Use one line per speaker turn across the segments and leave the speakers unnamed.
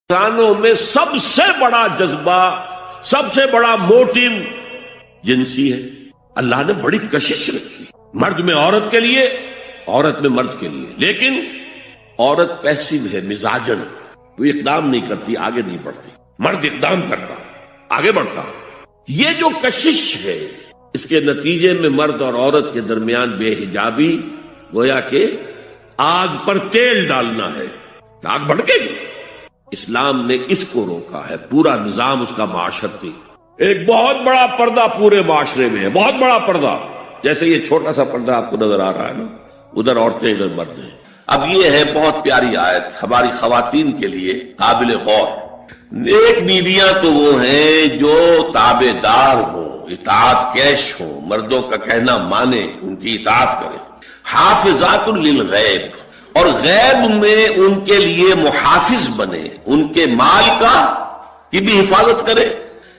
انسانوں میں سب سے بڑا جذبہ، سب سے بڑا موٹیو جنسی ہے۔ اللہ نے بڑی کشش رکھی، مرد میں عورت کے لیے، عورت میں مرد کے لیے، لیکن عورت پیسیو ہے، مزاجن، وہ اقدام نہیں کرتی، آگے نہیں بڑھتی، مرد اقدام کرتا، آگے بڑھتا۔ یہ جو کشش ہے، اس کے نتیجے میں مرد اور عورت کے درمیان بے حجابی گویا کہ آگ پر تیل ڈالنا ہے، آگ بھڑکے گی۔ اسلام نے اس کو روکا ہے، پورا نظام اس کا معاشرتی، ایک بہت بڑا پردہ پورے معاشرے میں ہے، بہت بڑا پردہ، جیسے یہ چھوٹا سا پردہ آپ کو نظر آ رہا ہے نا، ادھر عورتیں ادھر مرد ہیں۔
اب یہ ہے بہت پیاری آیت ہماری خواتین کے لیے قابل غور۔ نیک بیویاں تو وہ ہیں جو تابع دار ہوں، اطاعت کیش ہوں، مردوں کا کہنا مانے، ان کی اطاعت کرے۔ حافظات للغیب، اور غیب میں ان کے لیے محافظ بنے، ان کے مال کی بھی حفاظت کرے۔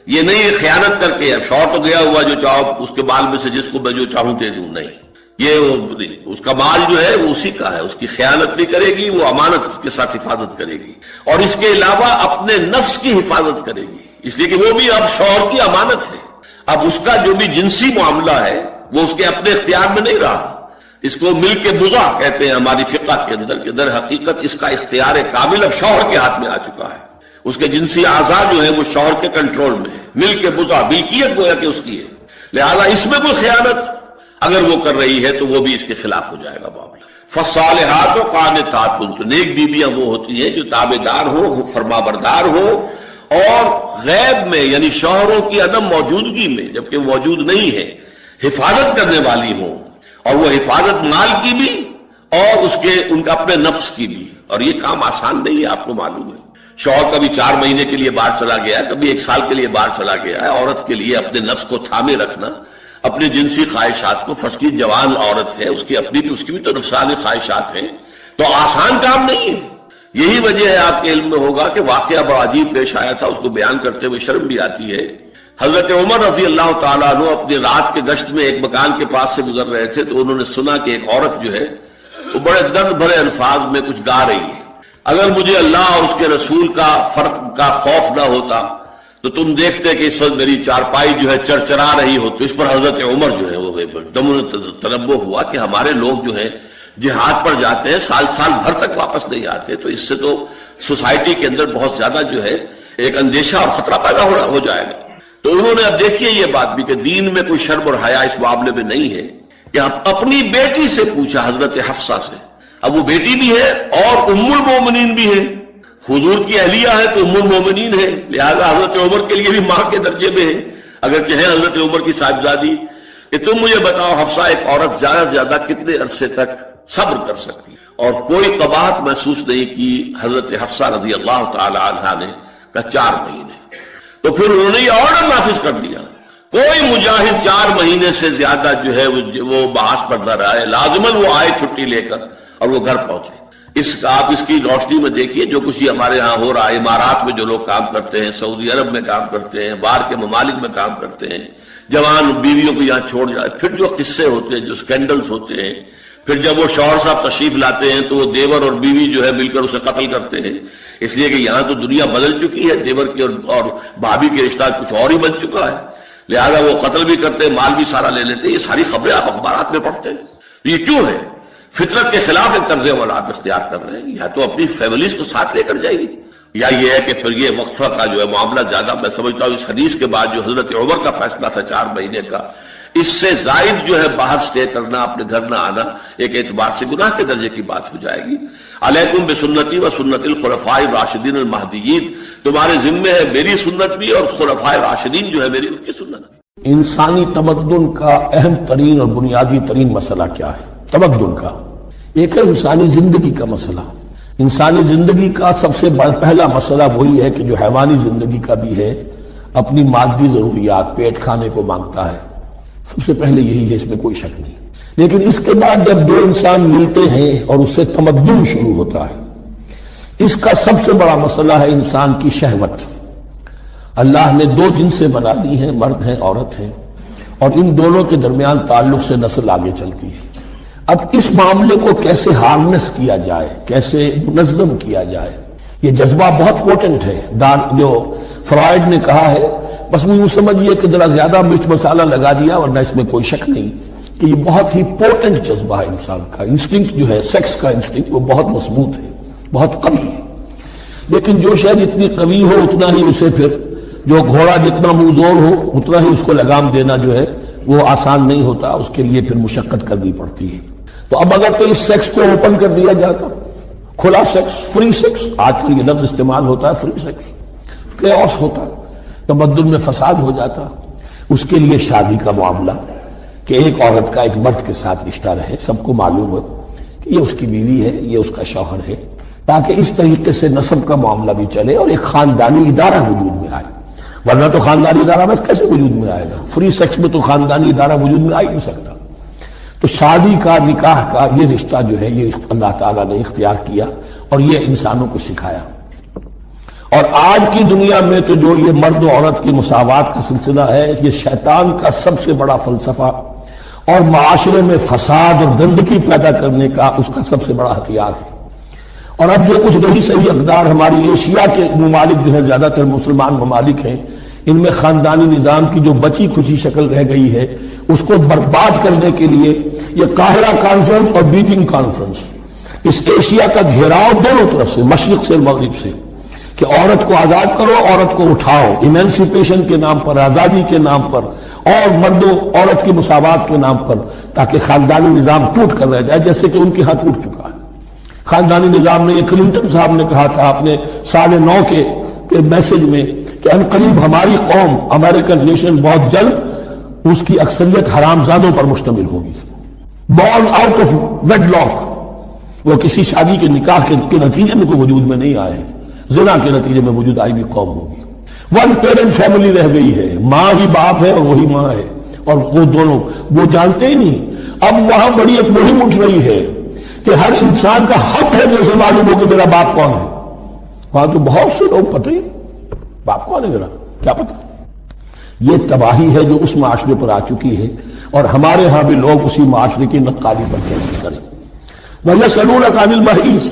یہ نہیں خیانت کر کے اب شوہر تو گیا ہوا، جو چاہو اس کے مال میں سے جس کو میں جو چاہوں دے دوں، نہیں، یہ اس کا مال جو ہے وہ اسی کا ہے، اس کی خیانت نہیں کرے گی، وہ امانت کے ساتھ حفاظت کرے گی، اور اس کے علاوہ اپنے نفس کی حفاظت کرے گی، اس لیے کہ وہ بھی اب شوہر کی امانت ہے۔ اب اس کا جو بھی جنسی معاملہ ہے وہ اس کے اپنے اختیار میں نہیں رہا۔ اس کو مل کے بزا کہتے ہیں ہماری فقہ کے اندر، کہ در حقیقت اس کا اختیار کامل اب شوہر کے ہاتھ میں آ چکا ہے، اس کے جنسی اعضاء جو ہیں وہ شوہر کے کنٹرول میں ہے، مل کے بزا، ملکیت گویا کہ اس کی ہے، لہذا اس میں کوئی خیانت اگر وہ کر رہی ہے تو وہ بھی اس کے خلاف ہو جائے گا معاملہ۔ فالصالحات قانتات، تو نیک بیویاں وہ ہوتی ہیں جو تابع دار ہو، فرما بردار ہو، اور غیب میں یعنی شوہروں کی عدم موجودگی میں، جبکہ موجود نہیں ہے، حفاظت کرنے والی ہوں، اور وہ حفاظت مال کی بھی اور اس کے ان کا اپنے نفس کی بھی۔ اور یہ کام آسان نہیں ہے، آپ کو معلوم ہے، شوہر کبھی 4 مہینے کے لیے باہر چلا گیا ہے، کبھی 1 سال کے لیے باہر چلا گیا ہے، عورت کے لیے اپنے نفس کو تھامے رکھنا، اپنے جنسی خواہشات کو، فرض کی جوان عورت ہے، اس کی اپنی بھی، اس کی بھی تو نفسانی خواہشات ہیں، تو آسان کام نہیں ہے۔ یہی وجہ ہے، آپ کے علم میں ہوگا کہ واقعہ بڑا عجیب پیش آیا تھا، اس کو بیان کرتے ہوئے شرم بھی آتی ہے۔ حضرت عمر رضی اللہ تعالیٰ عنہ اپنی رات کے گشت میں ایک مکان کے پاس سے گزر رہے تھے، تو انہوں نے سنا کہ ایک عورت جو ہے وہ بڑے درد بھرے الفاظ میں کچھ گا رہی ہے۔ اگر مجھے اللہ اور اس کے رسول کا فرق کا خوف نہ ہوتا تو تم دیکھتے کہ اس وقت میری چارپائی جو ہے چرچرا رہی ہو۔ تو اس پر حضرت عمر جو ہے وہ تنبہ ہوا کہ ہمارے لوگ جو ہیں جہاد پر جاتے ہیں، سال بھر تک واپس نہیں آتے، تو اس سے تو سوسائٹی کے اندر بہت زیادہ جو ہے ایک اندیشہ اور خطرہ پیدا ہو جائے گا۔ تو انہوں نے اب دیکھیے یہ بات بھی کہ دین میں کوئی شرم اور حیا اس معاملے میں نہیں ہے، کہ اپنی بیٹی سے پوچھا، حضرت حفصہ سے، اب وہ بیٹی بھی ہے اور ام المومنین بھی ہے، حضور کی اہلیہ ہے تو ام المومنین ہے، لہذا حضرت عمر کے لیے بھی ماں کے درجے میں ہے، اگرچہ ہے حضرت عمر کی صاحبزادی، کہ تم مجھے بتاؤ حفصہ، ایک عورت زیادہ سے زیادہ کتنے عرصے تک صبر کر سکتی؟ اور کوئی قباحت محسوس نہیں کی حضرت حفصہ رضی اللہ تعالی عنہا نے، کہ 4 مہینے۔ تو پھر انہوں نے یہ آرڈر نافذ کر دیا، کوئی مجاہد 4 مہینے سے زیادہ جو ہے وہ بحث پر نہ رہے، لازماً وہ آئے چھٹی لے کر اور وہ گھر پہنچے۔ آپ اس کی روشنی میں دیکھیے جو کچھ ہمارے ہاں ہو رہا ہے، امارات میں جو لوگ کام کرتے ہیں، سعودی عرب میں کام کرتے ہیں، باہر کے ممالک میں کام کرتے ہیں، جوان بیویوں کو یہاں چھوڑ جائے، پھر جو قصے ہوتے ہیں، جو سکینڈلز ہوتے ہیں، پھر جب وہ شوہر صاحب تشریف لاتے ہیں تو وہ دیور اور بیوی جو ہے مل کر اسے قتل کرتے ہیں، اس لیے کہ یہاں تو دنیا بدل چکی ہے، دیور کی اور بھابھی کے رشتہ کچھ اور ہی بن چکا ہے، لہذا وہ قتل بھی کرتے ہیں، مال بھی سارا لے لیتے ہیں۔ یہ ساری خبریں آپ اخبارات میں پڑھتے ہیں۔ یہ کیوں ہے؟ فطرت کے خلاف ایک طرز عمل آپ اختیار کر رہے ہیں، یا تو اپنی فیملیز کو ساتھ لے کر جائے گی، یا یہ ہے کہ پھر یہ وقفہ کا جو ہے معاملہ زیادہ، میں سمجھتا ہوں اس حدیث کے بعد جو حضرت عمر کا فیصلہ تھا 4 مہینے کا، اس سے زائد جو ہے باہر سٹے کرنا، اپنے گھر نہ آنا، ایک اعتبار سے گناہ کے درجے کی بات ہو جائے گی۔ علیکم بسنتی و سنت الخلفاء الراشدین المہدیین، تمہارے ذمے ہے میری سنت بھی اور خلفاء راشدین جو ہے میری، ان کی سنت بھی۔
انسانی تمدن کا اہم ترین اور بنیادی ترین مسئلہ کیا ہے؟ تمدن کا ایک ہے انسانی زندگی کا مسئلہ۔ انسانی زندگی کا سب سے پہلا مسئلہ وہی ہے کہ جو حیوانی زندگی کا بھی ہے، اپنی مادی ضروریات، پیٹ کھانے کو مانگتا ہے، سب سے پہلے یہی ہے، اس میں کوئی شک نہیں۔ لیکن اس کے بعد جب 2 انسان ملتے ہیں اور اس سے تمدن شروع ہوتا ہے، اس کا سب سے بڑا مسئلہ ہے انسان کی شہوت۔ اللہ نے 2 جنسیں بنا دی ہیں، مرد ہیں، عورت ہیں، اور ان دونوں کے درمیان تعلق سے نسل آگے چلتی ہے۔ اب اس معاملے کو کیسے ہارنس کیا جائے، کیسے منظم کیا جائے، یہ جذبہ بہت پوٹنٹ ہے. جو فرائڈ نے کہا ہے بس وہ یوں سمجھیے کہ ذرا زیادہ مرچ مسالہ لگا دیا، ورنہ اس میں کوئی شک نہیں کہ یہ بہت ہی پوٹنٹ جذبہ ہے انسان کا. انسٹنکٹ جو ہے سیکس کا انسٹنکٹ وہ بہت مضبوط ہے، بہت قوی ہے. لیکن جو شاید اتنی قوی ہو اتنا ہی اسے پھر جو گھوڑا جتنا منہ زور ہو اتنا ہی اس کو لگام دینا جو ہے وہ آسان نہیں ہوتا، اس کے لیے پھر مشقت کرنی پڑتی ہے. تو اب اگر تو اس سیکس کو اوپن کر دیا جاتا، کھلا سیکس، فری سیکس، آج کل یہ لفظ استعمال ہوتا ہے فری سیکس، کیوس ہوتا، تمدن میں فساد ہو جاتا. اس کے لیے شادی کا معاملہ کہ ایک عورت کا ایک مرد کے ساتھ رشتہ رہے، سب کو معلوم ہو کہ یہ اس کی بیوی ہے، یہ اس کا شوہر ہے، تاکہ اس طریقے سے نسب کا معاملہ بھی چلے اور ایک خاندانی ادارہ وجود میں آئے. ورنہ تو خاندانی ادارہ بس کیسے وجود میں آئے گا؟ فری سیکس میں تو خاندانی ادارہ وجود میں آ ہی نہیں سکتا. تو شادی کا، نکاح کا یہ رشتہ جو ہے یہ اللہ تعالیٰ نے اختیار کیا اور یہ انسانوں کو سکھایا. اور آج کی دنیا میں تو جو یہ مرد و عورت کی مساوات کا سلسلہ ہے یہ شیطان کا سب سے بڑا فلسفہ اور معاشرے میں فساد اور گندگی پیدا کرنے کا اس کا سب سے بڑا ہتھیار ہے. اور اب جو کچھ رہی صحیح اقدار ہماری ایشیا کے ممالک جو ہے زیادہ تر مسلمان ممالک ہیں، ان میں خاندانی نظام کی جو بچی کھچی شکل رہ گئی ہے اس کو برباد کرنے کے لیے یہ قاہرہ کانفرنس اور بیجنگ کانفرنس، اس ایشیا کا گھیراؤ دونوں طرف سے، مشرق سے مغرب سے، کہ عورت کو آزاد کرو، عورت کو اٹھاؤ، ایمینسیپیشن کے نام پر، آزادی کے نام پر، اور مرد و عورت کی مساوات کے نام پر، تاکہ خاندانی نظام ٹوٹ کر رہ جائے جیسے کہ ان کے ہاں ٹوٹ چکا ہے. خاندانی نظام نے، یہ کلنٹن صاحب نے کہا تھا اپنے 9.5 کے میسج میں کہ ان قریب ہماری قوم، امریکن نیشن، بہت جلد اس کی اکثریت حرامزادوں پر مشتمل ہوگی. Born out of wedlock, وہ کسی شادی کے نکاح کے نتیجے میں کوئی وجود میں نہیں آئے، زنا کے نتیجے میں وجود آئی بھی قوم ہوگی. ون پیرنٹ فیملی رہ گئی ہے، ماں ہی باپ ہے اور وہی ماں ہے، اور وہ دونوں وہ جانتے ہی نہیں. اب وہاں بڑی ایک مہم اٹھ رہی ہے کہ ہر انسان کا حق ہے جیسے معلوم ہو کہ میرا باپ کون ہے. وہاں تو بہت سے لوگ پتہ ہی باپ کون ہے میرا کیا پتہ. یہ تباہی ہے جو اس معاشرے پر آ چکی ہے، اور ہمارے ہاں بھی لوگ اسی معاشرے کی نقالی پر چیلنج کریں. وَيَسْأَلُونَكَ عَنِ الْمَحِيضِ،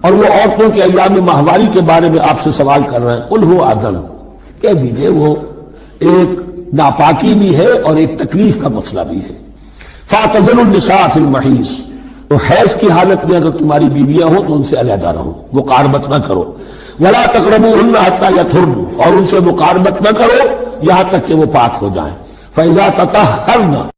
اور وہ عورتوں کے ایام ماہواری کے بارے میں آپ سے سوال کر رہے ہیں. قُلْ هُوَ أَذًى، کہہ دیجئے وہ ایک ناپاکی بھی ہے اور ایک تکلیف کا مسئلہ بھی ہے. فَاعْتَزِلُوا النِّسَاءَ فِي الْمَحِيضِ، تو حیض کی حالت میں اگر تمہاری بیویاں ہوں تو ان سے علیحدہ رہو، مقاربت نہ کرو. وَلَا تَقْرَبُوهُنَّ حَتَّى يَطْهُرْنَ، اور ان سے مقاربت نہ کرو یہاں تک کہ وہ پاک ہو جائیں. فَإِذَا تَطَهَّرْنَ،